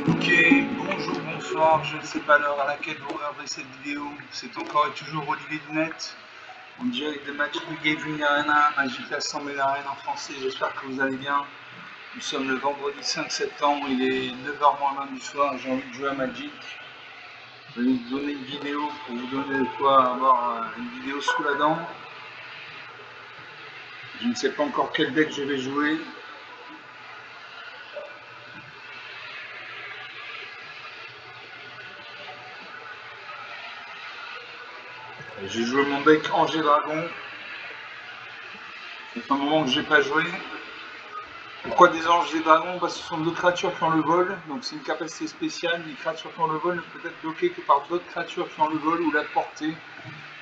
Ok, bonjour, bonsoir, je ne sais pas l'heure à laquelle vous regarderez cette vidéo, c'est encore et toujours Olivier Dunette, en direct de Magic the Gathering Arena, Magic Assembly Arena en français, j'espère que vous allez bien. Nous sommes le vendredi 5 septembre, il est 9h moins 20 du soir, j'ai envie de jouer à Magic. Je vais vous donner une vidéo pour vous donner de quoi avoir une vidéo sous la dent. Je ne sais pas encore quel deck je vais jouer. J'ai joué mon deck Angers Dragon. Ça fait un moment que je n'ai pas joué. Pourquoi des anges et des dragons? Parce que ce sont deux créatures qui ont le vol, donc c'est une capacité spéciale. Les créatures qui ont le vol ne peuvent être bloquées que par d'autres créatures qui ont le vol ou la portée.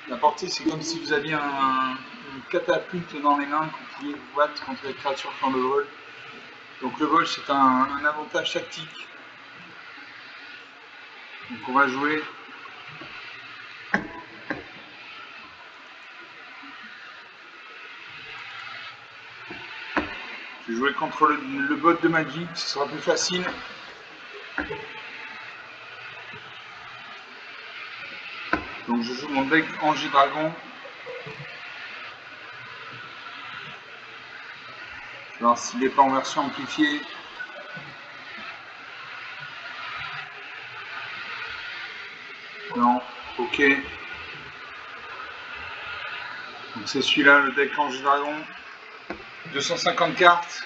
La portée, c'est comme si vous aviez une catapulte dans les mains que vous pouviez vous battre contre les créatures qui ont le vol. Donc le vol, c'est un avantage tactique. Donc on va jouer. Je vais jouer contre le bot de Magic, ce sera plus facile. Donc je joue mon deck Angers Dragon. Je vais voir s'il n'est pas en version amplifiée. Non, ok. Donc c'est celui-là, le deck Angers Dragon. 250 cartes,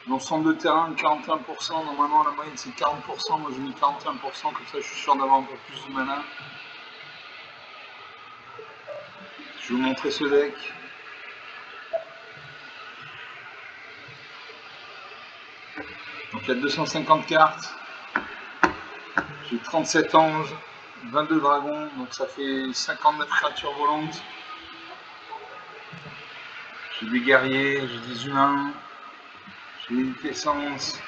dont 102 terrains, 41%. Normalement, la moyenne c'est 40%. Moi j'ai mis 41%, comme ça je suis sûr d'avoir un peu plus de mana. Je vais vous montrer ce deck. Donc il y a 250 cartes. J'ai 37 anges, 22 dragons, donc ça fait 59 créatures volantes. J'ai des guerriers, j'ai des humains, j'ai des essence,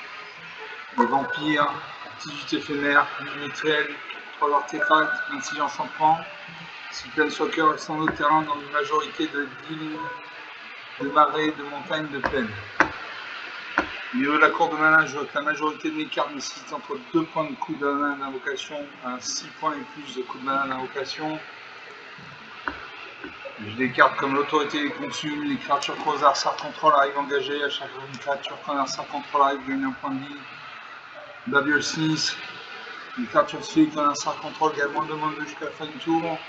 des vampires, petits éphémères, mutuels, 3 artefacts, 26 enchantements. Si Planeswalker est sans autre terrain dans une majorité d'îles, de marais, de montagnes, de plaines. Au niveau de la cour de mana, je vois que la majorité de mes cartes nécessitent entre 2 points de coup de mana d'invocation à 6 points et plus de coup de mana d'invocation. J'ai des cartes comme l'autorité des consuls, les créatures croisées Sar Control arrivent engagées, à chaque fois une créature qu'on Sar Control arrive gagne un point de vie. Babel Smith, une créature civique qu'on Sar Control gagne moins de -2 jusqu'à la fin du tour.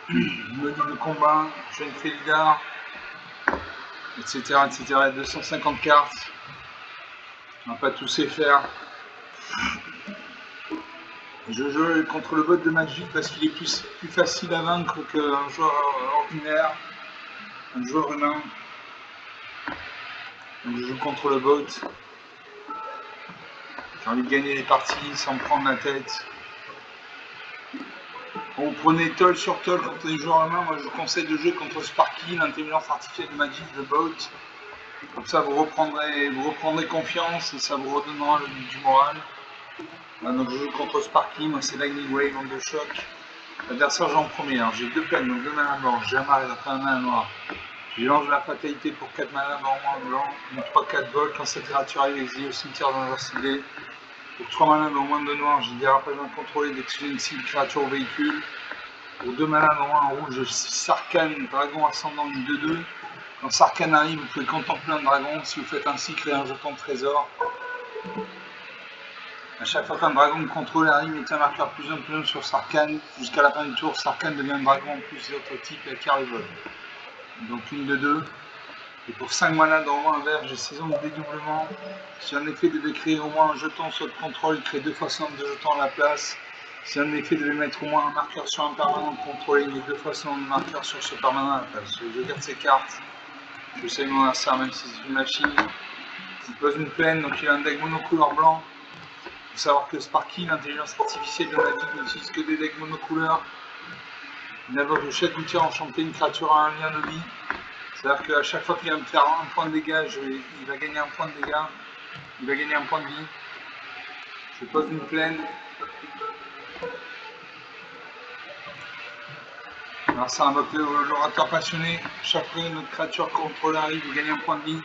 Menu de combat, jeune Félidar, etc. etc. 250 cartes. On va pas tous les faire. Je joue contre le bot de Magic parce qu'il est plus facile à vaincre qu'un joueur ordinaire, un joueur humain. Donc je joue contre le bot. J'ai envie de gagner les parties sans me prendre la tête. Bon, vous prenez toll sur toll contre les joueurs humains. Moi je vous conseille de jouer contre Sparky, l'intelligence artificielle de Magic, le bot. Comme ça vous reprendrez confiance et ça vous redonnera du moral. Voilà, donc je joue contre Sparky, moi c'est Lightning Wave, onde de choc. L'adversaire j'ai en premier, alors j'ai 2 plaines, donc 2 mana blancs, j'ai un marais, donc un mana noir. Je lance la fatalité pour 4 mana blanc, une 3-4 vol, quand cette créature arrive exilée au cimetière dans leur ciblé. Pour 3 mana dans moins de noir, j'ai dérapagement contrôlé dès que j'ai une cible créature au véhicule. Pour 2 mana dans un rouge, j'ai Sarkhan, dragon ascendant une 2-2. Quand Sarkhan arrive, vous pouvez contempler un dragon. Si vous faites ainsi, créer un jeton de trésor. A chaque fois qu'un dragon contrôlé arrive, mettez un marqueur +1/+1 sur Sarkhan. Jusqu'à la fin du tour, Sarkhan devient un dragon en plus des autres types et acquiert le vol. Donc une de 2. Et pour 5 mana dans au moins un vert, j'ai saison de dédoublement. Si un effet devait créer au moins un jeton sur le contrôle, il crée 2 fois ce nombre de jetons à la place. Si un effet devait mettre au moins un marqueur sur un permanent contrôlé, il met 2 fois ce nombre de marqueurs sur ce permanent à la place. Je garde ces cartes. Je sais mon adversaire, même si c'est une machine. Il pose une plaine, donc il a un deck monocouleur blanc. Il faut savoir que Sparky, l'intelligence artificielle de Magic, n'utilise que des decks monocouleurs. Il invoque de chaque outil enchanté une créature à un lien de vie. C'est-à-dire qu'à chaque fois qu'il va me faire un point de dégâts, il va gagner un point de dégâts. Il va gagner un point de vie. Je pose une plaine. Alors ça invoque l'orateur passionné. Chaque fois que notre créature contrôlée arrive, il gagne un point de vie.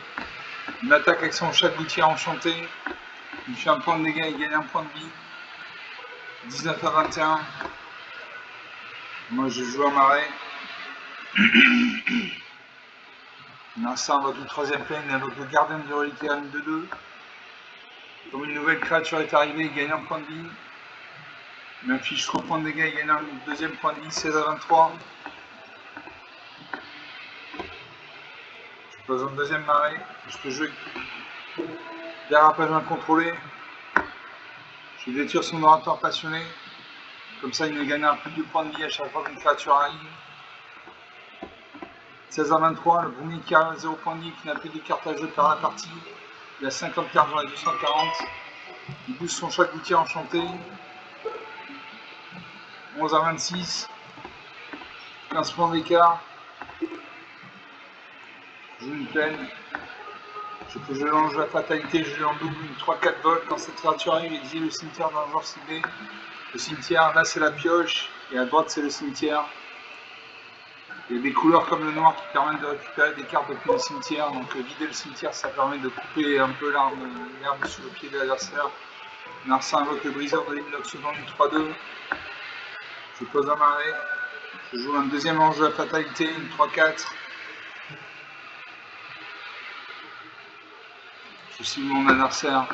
Il attaque avec son chat de gouttière enchanté. Il fait un point de dégâts, il gagne un point de vie. 19 à 21. Moi je joue à marée. Narcissa invoque une troisième plaine, il invoque le gardien du reliquaire, une 2-2. Comme une nouvelle créature est arrivée, il gagne un point de vie. Il m'affiche 3 points de dégâts, il gagne un deuxième point de vie, 16 à 23. Je pose en deuxième marée. Je peux jouer dérapage incontrôlé. Je détruire son orateur passionné. Comme ça, il ne gagnera plus de points de vie à chaque fois qu'une créature arrive. 16 à 23, le premier qui a 0 points de vie, qui n'a plus de cartes à jeu par la partie. Il a 50 cartes dans les 240. Il booste son chat gouttier enchanté. 11 à 26. 15 points d'écart. Je joue une plaine. Je lance la fatalité, je lui en double une 3-4 vols. Quand cette créature arrive, exile le cimetière d'un joueur ciblé. Le cimetière, là c'est la pioche, et à droite c'est le cimetière. Il y a des couleurs comme le noir qui permettent de récupérer des cartes depuis le cimetière. Donc vider le cimetière, ça permet de couper un peu l'herbe sous le pied de l'adversaire. Narcissa invoque le briseur de l'Hymnox sous du 3-2. Je pose un marée. Je joue un deuxième ange de la fatalité, une 3-4. Je cible mon adversaire.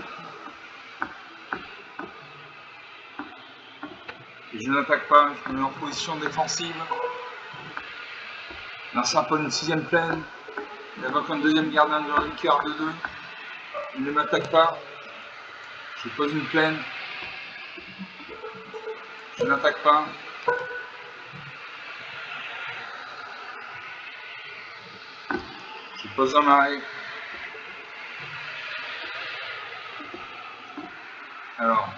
Et je n'attaque pas, je me mets en position défensive. Narcissa pose une sixième plaine. Il invoque un deuxième gardien de reliquaire 2-2. Il ne m'attaque pas. Je pose une plaine. Je n'attaque pas. Je pose un marée. Alors,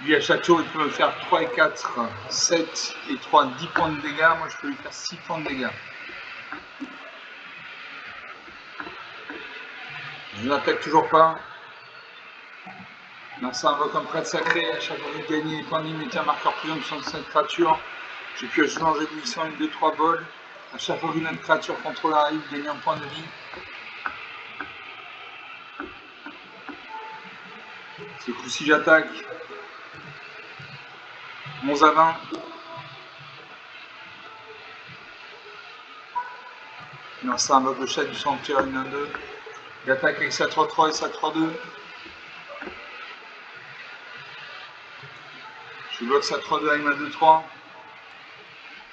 lui à chaque tour il peut me faire 3 et 4, 7 et 3, 10 points de dégâts. Moi je peux lui faire 6 points de dégâts. Je n'attaque toujours pas. Narcissa invoque un prêtre sacré. À chaque fois que vous gagnez les points de vie, mettez un marqueur plus de sur cette créature. Je pioche dans éblouissant une 2-3 bols. À chaque fois qu'une autre créature contrôle arrive, gagnez un point de vie. Ce coup-ci j'attaque. 11 à 20. Narcissa invoque le chat du sanctuaire, une 1-2. Il attaque avec sa 3-3 et sa 3-2. Je bloque sa 3-2 avec ma 2-3.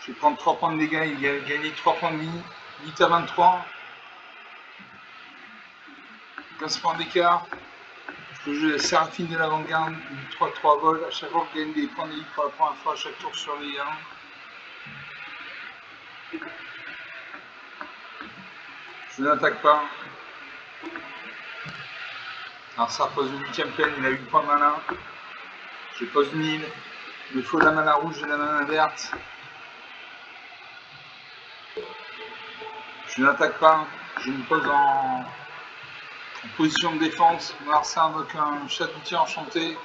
Je vais prendre 3 points de dégâts, il a gagné 3 points de vie. 8 à 23. 15 points d'écart. Je peux jouer la Séraphine de l'avant-garde, une 3-3 vol. À chaque fois que je gagne des points de vie pour la première fois à chaque tour sur les 1. Je n'attaque pas. Alors ça pose une 8ème plaine, il a 8 points de mana. Je pose une île. Il me faut de la mana rouge et de la mana verte. Je n'attaque pas. Je me pose en position de défense. Narcissa invoque un chat d'outil enchanté.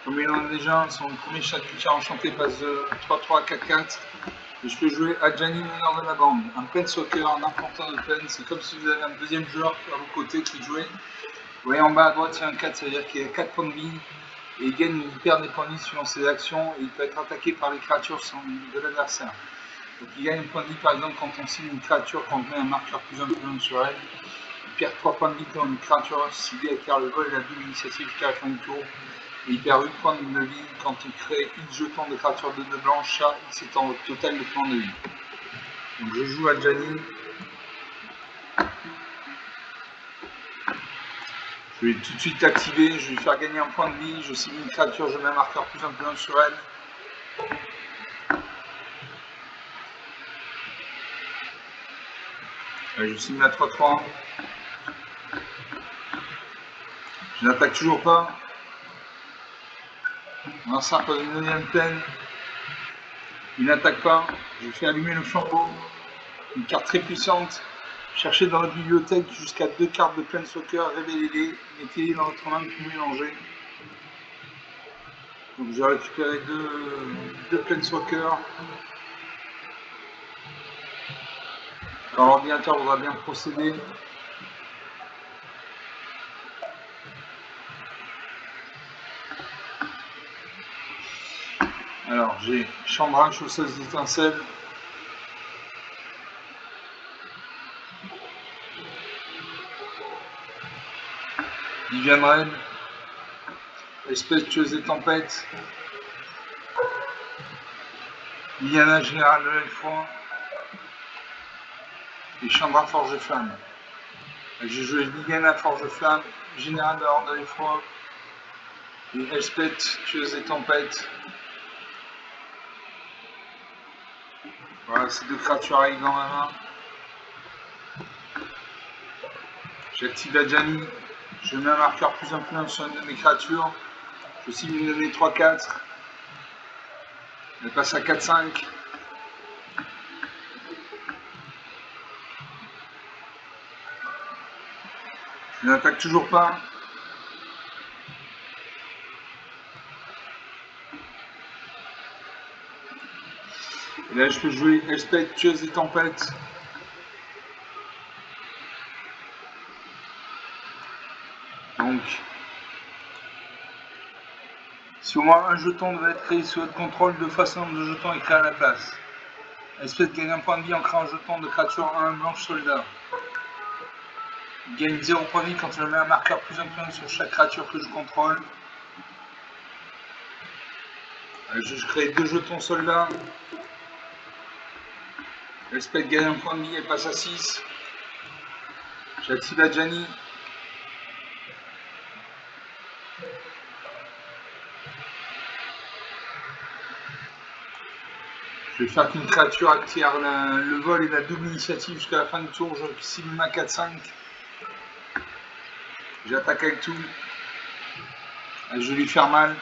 Comme il en a déjà, son premier chat d'outil enchanté passe de 3-3 à 4-4. Et je peux jouer Adjani, meneur de la bande. Un Planeswalker, un incanteur de plaine. C'est comme si vous avez un deuxième joueur à vos côtés qui jouait. Vous voyez en bas à droite, il y a un 4, ça veut dire qu'il a 4 points de vie. Et il gagne, il perd des points de vie suivant ses actions. Et il peut être attaqué par les créatures de l'adversaire. Donc il gagne un point de vie par exemple quand on cible une créature, quand on met un marqueur plus 1 sur elle. Il perd 3 points de vie quand une créature ciblée acquiert le vol et la double initiative jusqu'à la fin du tour. Et il perd 8 points de vie quand il crée X jetons de créatures de 2 blanches, chat, X étant le total de points de vie. Donc je joue Adjani. Je vais tout de suite l'activer, je vais lui faire gagner un point de vie, je cible une créature, je mets un marqueur plus 1 sur elle. Je cible la 3-3. Je n'attaque toujours pas. Alors ça pose une 9ème plaine. Il n'attaque pas. Je fais allumer le flambeau. Une carte très puissante. Cherchez dans la bibliothèque jusqu'à 2 cartes de Planeswalker, révélez-les, mettez-les dans votre main pour mélanger. Donc j'ai récupéré deux Planeswalker. Quand l'ordinateur voudra bien procéder. Alors j'ai Chambra, chosseuse d'étincelles, Viviane Red, Espèce tueuse des tempêtes, Liliana Générale de l'Effroi et Chambra Forge Flamme. J'ai joué Liliana Forge Flamme, Générale de l'Ordre de l'Effroi et Espèce tueuse des tempêtes. Voilà, ces deux créatures avec dans ma main. J'active la Jani, je mets un marqueur plus influent sur une de mes créatures. Je cible une de mes 3-4. Elle passe à 4-5. Je n'attaque toujours pas. Et là, je peux jouer Espèce tueuse des tempêtes. Donc, si au moins un jeton devait être créé sous votre contrôle, 2 fois ce nombre de jetons est créé à la place. Espèce gagne un point de vie en créant un jeton de créature 1 blanche soldat. Il gagne 0 point de vie quand je mets un marqueur plus influent sur chaque créature que je contrôle. Je crée 2 jetons soldats. Espèce gagne un point de vie, elle passe à 6. J'active la Jani. Je vais faire qu'une créature acquiert le vol et la double initiative jusqu'à la fin du tour. Je cible ma 4-5. J'attaque avec tout. Je vais lui faire mal.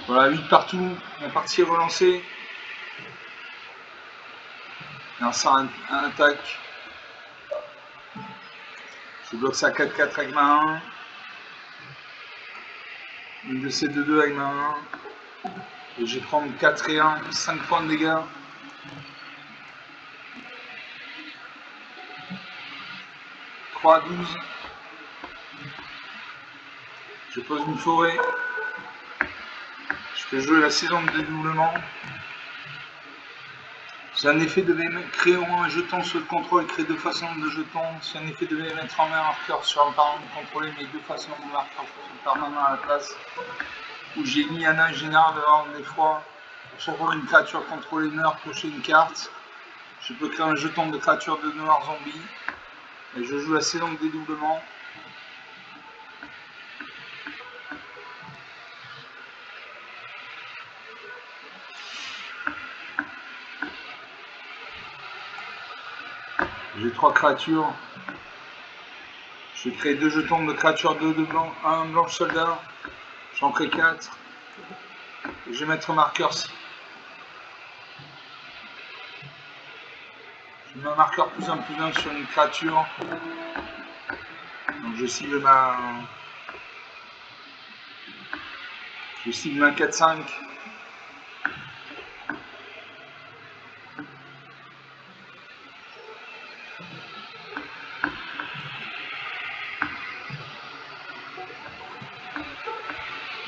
Voilà, 8 partout. La partie est relancée. Et ça un attaque. Je bloque ça 4-4 avec ma 1. Une de ces 2-2 avec ma 1. Et je vais prendre 4 et 1, 5 points de dégâts. « 3 à 12. Je pose une forêt. Je peux jouer la saison de dédoublement. Si un effet devait créer au moins un jeton sur le contrôle, créer 2 fois ce nombre de jetons. Si un effet devait mettre en main un marqueur sur un parent contrôlé, mais 2 fois ce nombre de marqueurs sur son permanent à la place. Où j'ai mis un général de l'ordre des froids. À chaque fois qu'une créature contrôlée meurt, piocher une carte. Je peux créer un jeton de créature de noir zombie. Et je joue la saison de dédoublement. J'ai 3 créatures. Je vais créer 2 jetons de créatures 2 de blanc, 1 blanche soldat. J'en crée 4. Et je vais mettre marqueur 6. Je mets un marqueur plus 1 sur une créature. Donc je cible ma 4-5.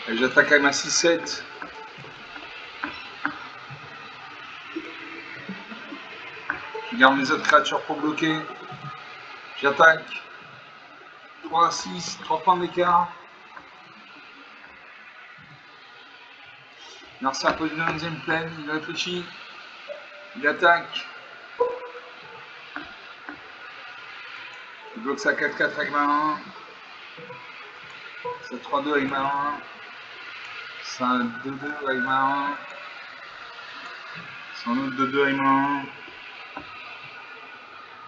Et j'attaque avec ma 6-7. Je garde mes autres créatures pour bloquer. J'attaque. 3 à 6, 3 points d'écart. Narcia pose une 11e plaine, il réfléchit. Il attaque. Je bloque ça 4-4 avec ma 1. Ça 3-2 avec ma 1. Ça 2-2 avec ma 1. C'est un autre 2-2 avec ma 1.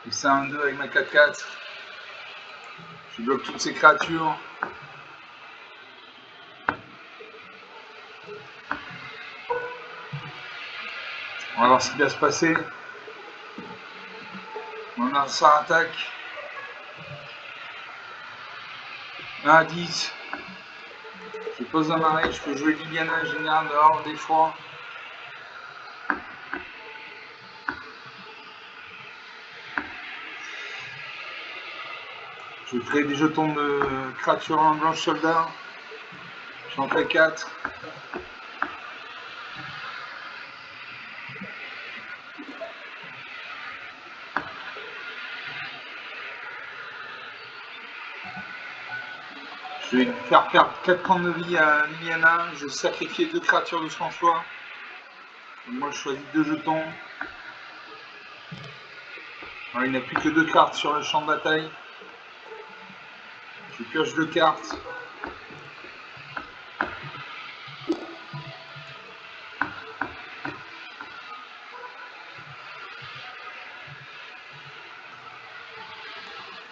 Et c'est un 2 avec ma 4-4. Je bloque toutes ces créatures. On va voir ce qui va se passer. On a ça attaque. 1 à 10. Je pose un marée, je peux jouer Liliana Générale de l'Ordre des Froids. Je vais créer des jetons de créatures en blanche soldat. J'en crée 4. Je vais faire perdre 4 points de vie à Liliana. Je vais sacrifier 2 créatures de son choix. Donc moi je choisis 2 jetons. Alors, il n'a plus que 2 cartes sur le champ de bataille. Je pioche 2 cartes.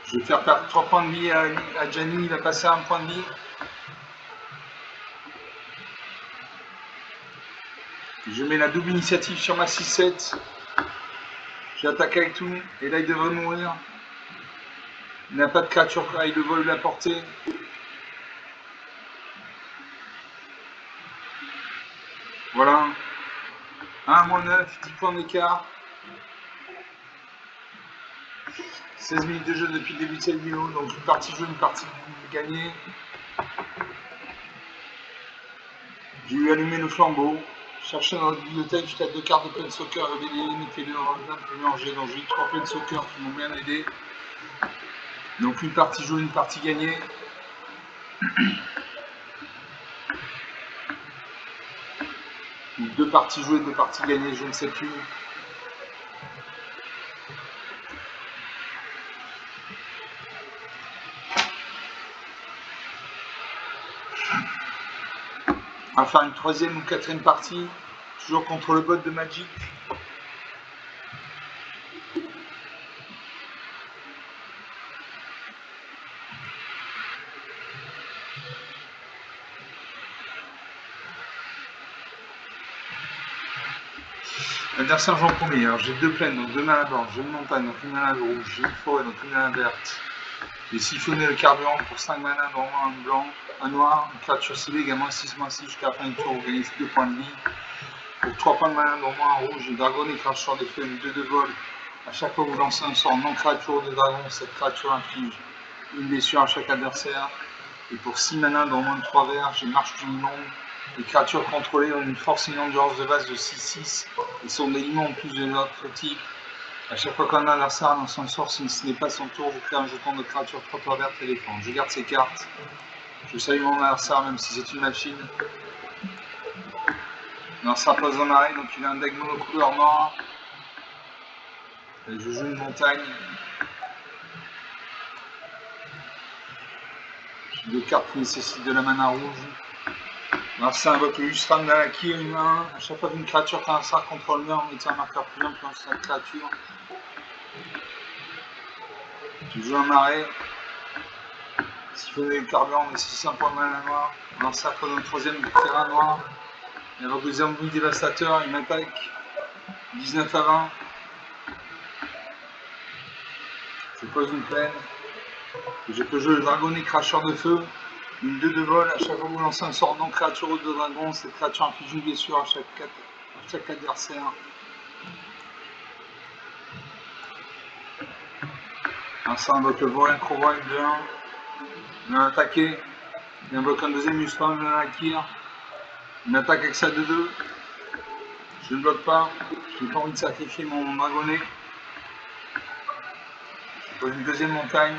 Je vais faire perdre 3 points de vie à Gianni. Il va passer à 1 point de vie. Je mets la double initiative sur ma 6-7. J'attaque avec tout. Et là, il devrait mourir. Il n'a pas de créature, il le vole la portée. Voilà. 1-9, 10 points d'écart. 16 minutes de jeu depuis le début de cette vidéo. Donc une partie jouée, une partie gagnée. J'ai eu allumé le flambeau. Chercher dans la bibliothèque jusqu'à 2 cartes de Planeswalker révélées, mettez-les dans le plus mélangé. Donc j'ai eu 3 Planeswalker qui m'ont bien aidé. Donc une partie jouée, une partie gagnée. Ou 2 parties jouées, 2 parties gagnées, je ne sais plus. On va faire une 3e ou 4e partie, toujours contre le bot de Magic. L'adversaire joue en premier, alors j'ai 2 plaines, donc 2 manas blanches, j'ai une montagne, donc une mana rouge, j'ai une forêt, donc une mana verte. J'ai siphonné le carburant pour 5 manas, dont un blanc, un noir, une créature ciblée également 6/6 jusqu'à la fin du tour, vous gagnez 2 points de vie. Pour 3 points de mana, dont un rouge, une dragon et créature des feux, une 2 de vol. À chaque fois que vous lancez un sort non créature de dragon, cette créature inflige une blessure à chaque adversaire. Et pour 6 manas, dont moins de 3 verts, j'ai marche du monde. Les créatures contrôlées ont une force et une endurance de base de 6/6 et sont des limons en plus de notre type. A chaque fois qu'un adversaire lance un sort, si ce n'est pas son tour, vous créez un jeton de créature trottoir verte éléphant. Je garde ces cartes. Je salue mon adversaire même si c'est une machine. L'adversaire pose dans l'arrêt, donc il a un deck monocouleur noir. Et je joue une montagne. J'ai 2 cartes qui nécessitent de la mana rouge. Alors ça invoque le Lusram d'Alaki humain. À chaque fois qu'une créature qu'un contrôle meurt, mettez un marqueur plus un sur cette créature. Je joue un marais. Siphonner le carburant nécessite un point de mana noir. Alors ça prend un 3e terrain noir. Il invoque le zombie dévastateur, il m'attaque. 19 à 20. Je pose une plaine. Je peux jouer le dragonnet cracheur de feu. Une 2 de vol, à chaque fois que vous lancez un sort non créature de dragon, cette créature inflige une blessure à chaque adversaire. Alors ça invoque le Vaurien Crowine de 1. Il va attaquer. Il invoque un deuxième Lusram de Nakir. Il m'attaque avec sa 2-2. Je ne bloque pas. Je n'ai pas envie de sacrifier mon dragonnet. Je pose une deuxième montagne.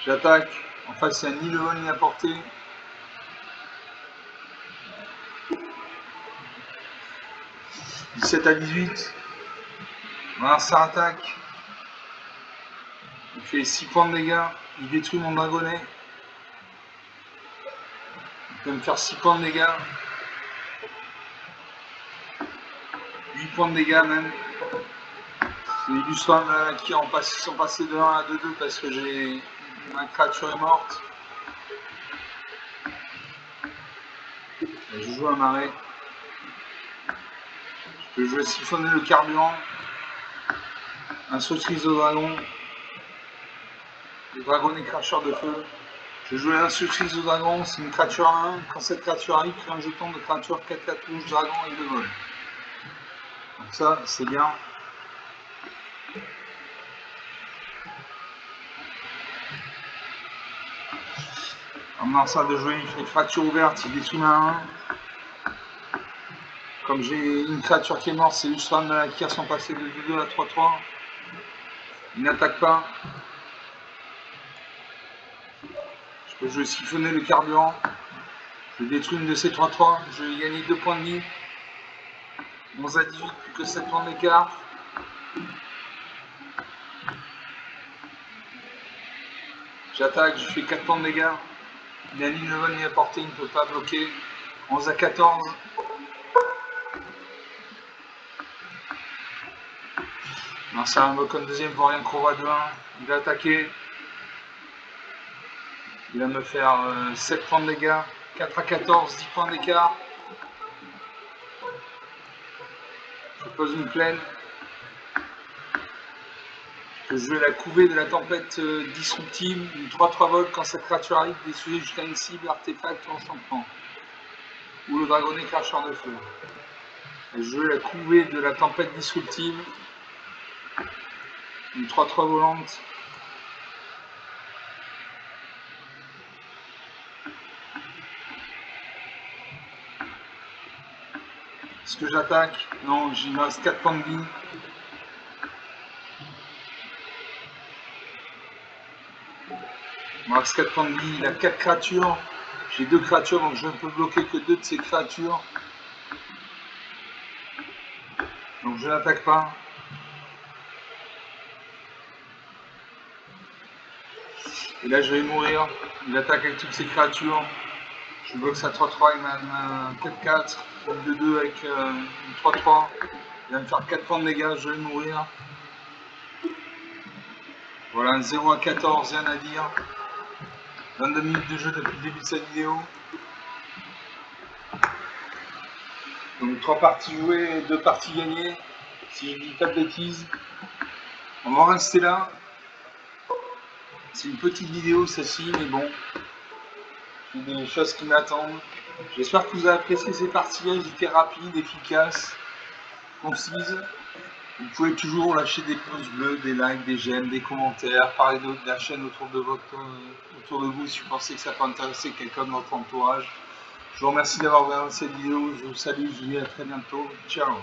J'attaque. En face, il n'y a ni le vol ni la portée. « 17 à 18. Voilà, ça attaque. Il fait 6 points de dégâts. Il détruit mon dragonnet. Il peut me faire 6 points de dégâts. 8 points de dégâts même. C'est les Lusram qui sont passés de 1 à 2-2 parce que ma créature est morte. Et je joue un marais. Je peux jouer siphonner le carburant. Un sautrice au dragon. Le dragon est cracheur de feu. Je joue un sautrice au dragon, c'est une créature à 1. Quand cette créature arrive, crée un jeton de créature 4/4 rouge dragon et de vol. Donc ça, c'est bien. En salle de jouer, il fait une fracture ouverte, il détruit ma 1. Comme j'ai une créature qui est morte, c'est juste qui sont passés de 2-2 à 3-3. Il n'attaque pas. Je peux jouer siphonner le carburant. Je détruis une de ces 3-3. Je vais gagner 2 points de vie. 11 à 18, plus que 7 points d'écart. J'attaque, je fais 4 points de dégâts. Il a ni le vol ni la portée, il ne peut pas bloquer. 11 à 14. Marcel invoque un deuxième pour rien, Crova 2-1. Il va attaquer. Il va me faire 7 points de dégâts. 4 à 14, 10 points d'écart. Je pose une plaine. Je peux jouer la couvée de la tempête disruptive, une 3-3 vol quand cette créature arrive, détruire jusqu'à une cible, artefact ou enchantement. Ou le dragonnet cracheur de feu. Je joue la couvée de la tempête disruptive, une 3-3 volante. Est-ce que j'attaque? Non, j'y reste 4 points de vie. Il me reste 4 points de vie, il a 4 créatures. J'ai 2 créatures, donc je ne peux bloquer que 2 de ces créatures. Donc je n'attaque pas. Et là je vais mourir. Il attaque avec toutes ces créatures. Je bloque à 3-3 avec ma 4-4. Une 2-2 avec une 3-3. Il va me faire 4 points de dégâts, je vais mourir. Voilà, 0 à 14, rien à dire. 22 minutes de jeu depuis le début de cette vidéo. Donc 3 parties jouées et 2 parties gagnées, si je dis pas de bêtises. On va rester là. C'est une petite vidéo celle-ci, mais bon, il y a des choses qui m'attendent. J'espère que vous avez apprécié ces parties, elles étaient rapides, efficaces, concises. Vous pouvez toujours lâcher des pouces bleus, des likes, des j'aime, des commentaires, parler de la chaîne autour de vous si vous pensez que ça peut intéresser quelqu'un de votre entourage. Je vous remercie d'avoir regardé cette vidéo, je vous salue, je vous dis à très bientôt, ciao.